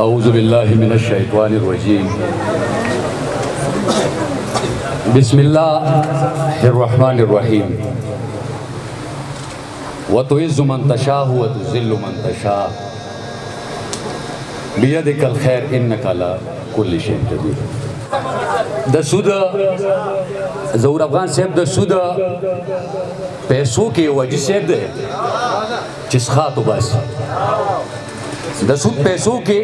أعوذ بالله من الشيطان الرجيم بسم الله الرحمن الرحيم وتعز من تشاء وتذل من تشاء بيدك الخير إنك على كل شيء قدير. د سود ظهور افغان صاحب د سود پیسو کې وجه صاحب ده چې ښخاتو باسي د سود پیسو کې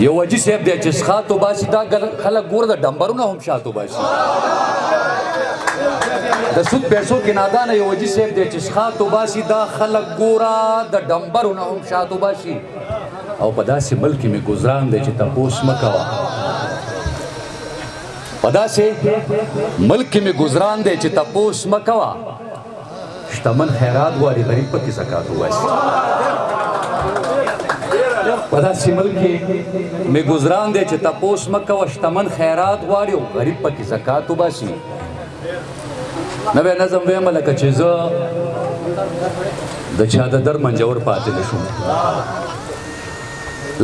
یو وجه صاحب ده چې ښخاتو باسي دا خلک ګوره د ډمبرونه هم شاتو باسي د سود پیسو کې نادانه یو وجه صاحب ده چې ښخاتو باسي دا خلک ګوره د ډمبرونه هم شاتو باسي او په داسې ملک کې مې ګزران دی چې تپوس مه کوه په داسې ملک کې مې ګزران دی چې تپوس مه کوه شتمن خیرات غواړي غریب پکې زکات وباسي په داسې ملک کې مې ګزران دی چې تپوس مه کوه شتمن خیرات غواړي او غریب پکې زکات وباسي نوی نظم ویم لکه چې زه د چا د در منجور پاتې نه شوم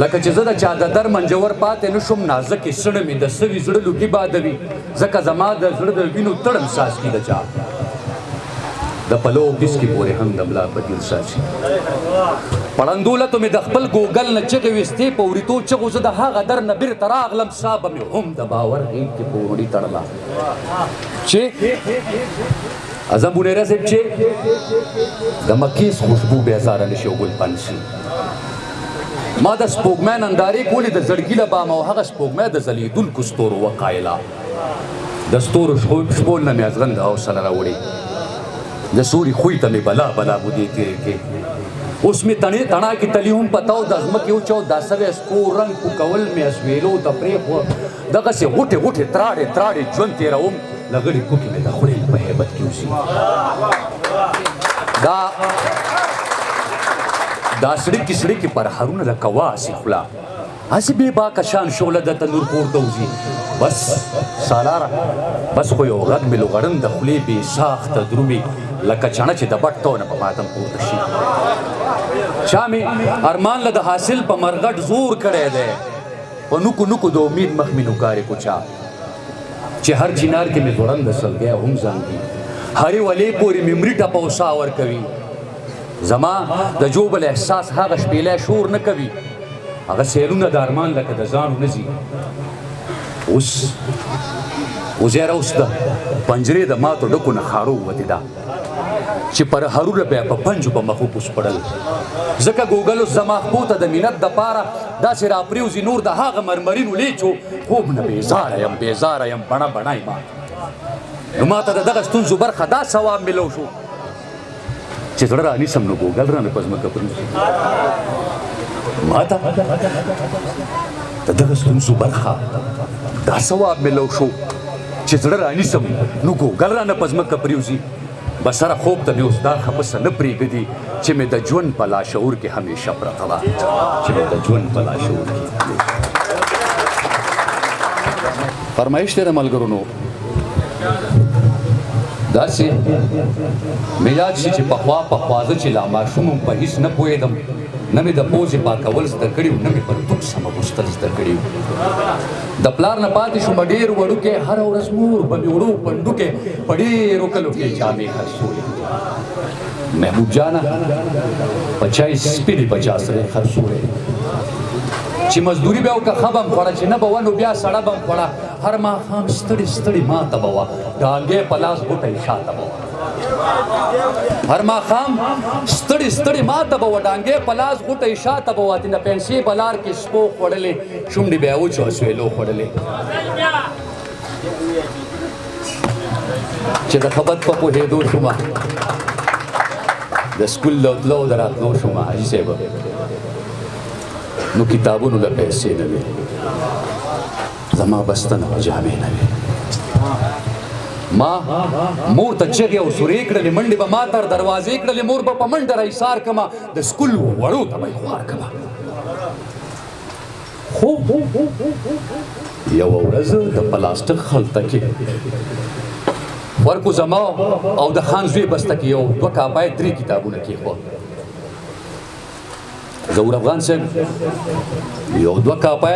لکه چې زه د چا د در منجور پاتې نه شوم نازکې سړه مې د سوي زړه لوګي بادوي ځکه زما د زړه د وینو تړم څاڅکي د چا د پلو بسکې پورې هم د ملا په دل ساتي پړندوله ته مې د خپل ګوګل نه چغې ویستې په وریتو چغو زه د هغه در نه بیرته راغلم سا به مې هم د باور غېږ کې په وړي تړله چې اعظم بونیره صاحب چې د مکیز خوشبو بیزاره نشي او ګلپن شي ما د سپوږمۍ نندارې کولې د زړګي له بامه او هغه سپوږمۍ د ځلېدونکو ستورو وقایله د ستورو شپو نه مې ازغنده حوصله راوړې د سوري خوی ته مې بلا بلا بودې تېرې کړې اوس مې تڼا کې تلي هم پتاو د ځمکې وچاو دا سوی سپور رنګ پوکول مې اسویلو ته پرېښوه دغسې غوټې غوټې تراړې تراړې ژوند تېروم لغړې کوکې مې د خولې په هیبت کې اوسي دا سړکې سړکې پر هرونه لکه واسې خوله هسې بې باکه شان شعله د تنور پورته وځي بس سالاره بس خو یو غږ مې لوغړن د خولې بې ساخته درومي لکه چڼه چې د بټ تونه په ماتم پورته شي چا مې ارمان له د حاصل په مرغټ زور کړی دی په نوکو نوکو د امید مخ مې نوکارې کوچا چې هر چینار کې مې ځوړنده سلګی هم زنګي هرې ولې پورې مې مري ټپه او سا ورکوي زما د جوبل احساس هغه شپېلی شور نه کوي هغه سیلونه د ارمان لکه د ځانو نه ځي اوس یاره اوس د پنجرې د ماتو ډکو نه خاړو ووتې ده چې پر هرونه بیا په پنجو په مخو پوس پړل ځکه ګوګل اوس زما خپو ته د مینت دپاره داسې راپرېوځي نور د هغه مرمرینو لیچو خوب نه بېزاره یم بڼه بڼه یې ما نو ما ته د دغه ستونزو برخه دا ثواب ملو شو چې زړه رانیسم نو ګوګل رانه په ځمکه پرېږدي ما ته د دغه ستونزو برخه دا ثواب ملو شو چې زړه رانیسم نو ګوګل رانه په ځمکه پرېوځي بسره خوب ته مې اوس دا خپسه نه پرېږدي چې مې د ژوند په لاشعور کې همیشه پرته ده چې مې د ژوند په لاشعور کې فرمایش دی د ملګرو داسې مې یاد شي چې پخوا زه چې لا ماشوم هم په هېڅ نه پوهېدم نه مې د پوزې پاکول زده کړي نه مې پرتوګ سمه غوښتل زده کړي د پلار نه پاتې شومه ډېر وړوکی هره ورځ مور به مې وړو پنډوکې په ډېرو کلو کې جامې خرڅولې محبوب جانه په چای سپینې بچا سره خرڅولې چې مزدوري به وکړه ښه به م خوړه چې نه به وه نو بیا سړه به م خوړه هر ماښام ستړې ستړې ماته به وه ډانګې په لاس غوټی شاته به وه هر ماښام ستړې ستړې ماته به وه ډانګې په لاس غوټی شاته به وه تېنه پنسې به لار کې سپو خوړلې شونډې به یې وچو اسویلو خوړلې چې د خبر په پوهېدو شومه د سکول له تلو د راتلو شومه حاجي صاحب نو کتابونو له پیسې نه وې زما بستنه به جامې نه وې ما مور ته چغې او سورې کړلې منډې به ما تر دروازې کړلې مور به په منډه راایسار کړمه د سکول وړو ته به یې خوار کړمه خو یوه ورځ د پلاستیک خلطه کې ورکو زما او د خان زوی بسته کې یو 2 کاپای 3 کتابونه کېښود ظهور افغان صاحب یو دوه کاپه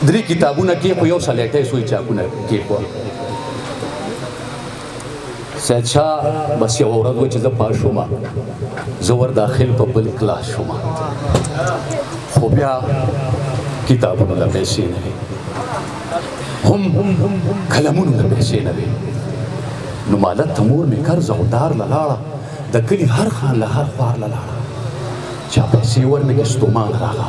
درې کتابونه کې خو یو سلیټه سوی چاکونه کې خو سید شاه بس یو ورځ و چې زه پاس شوم زه ور داخل په بل کلاس شوم خو بیا کتابونو له پیسې نه وي هم قلمونو له پیسې نه وي نو مالت ته مور مې قرض او دار له لاړه د کلي هر خان له هر خوار له لاړه چا پیسې ورنه کې ستومان راغله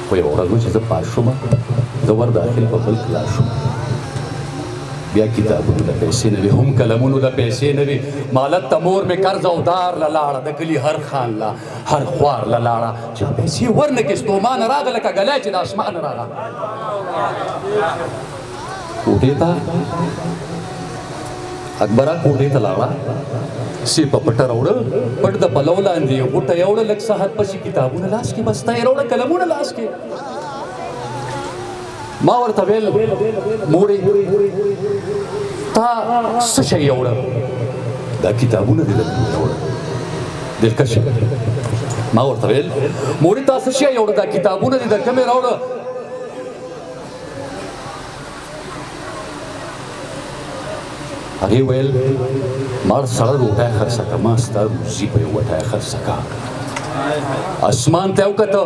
خو یو ورځ و چې زه پاس شوم زه ور داخل په بل کلاس شوم بیا کتابونو له پیسې نه وي هم قلمونو له پیسې نه وي مالت ته مور مې قرض او دار له لاړه د کلي هر خان له هر خوار له لاړه چې پیسې ورنه کې ستومان راغله لکه ګلی چې د اسمان راغله کوټې ته اکبره کوټې ته لاړه سی په پټه راوړه پټ د پلو لاندې غوټه یې وړه لږ ساعت پسې کتابونه لاس کې بسته یې راوړه قلمونه لاس کې ما ورته ویل مورې تا څه شی یوړه دا کتابونه دې درته راوړه دلکشه ما ورته ویل مورې تا څه شی یوړه دا کتابونه دې درته مې راوړه هغې ویل مار سړه روټۍ خرڅه که ما ستا روزي په یو وټۍ خرڅه که اسمان ته یې وکته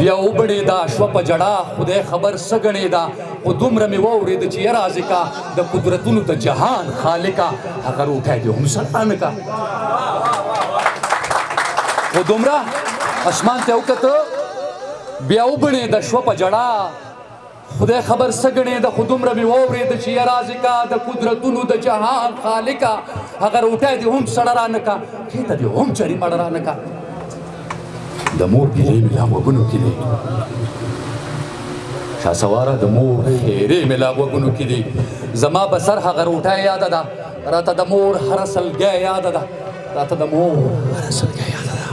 بیا وبړېده شوه په ژړا خدای خبر څه ګڼېده خو دومره مې واورېده چې یرازې کا د قدرتونو د جهان خالقه هغه روټۍ دې هم سلطانه که خو دومره اسمان ته یې وکته بیا وبړېده شوه په ژړا خدای خبر څه ګڼېده خو دومره مې واورېده چې یرازې کا د قدرتونو د جهان خالقه هغه روټۍ دې هم سړه رانه که خېټه دې هم چرې مړه رانه که د مور ګیلې مې لا غوږونو کې دي شهسواره د مور ښېرې مې لا غوږونو کې دي زما به سر هغه روټۍ یاده ده راته د مور هره سلګۍ یاده ده راته د مور هره سلګۍ یاده ده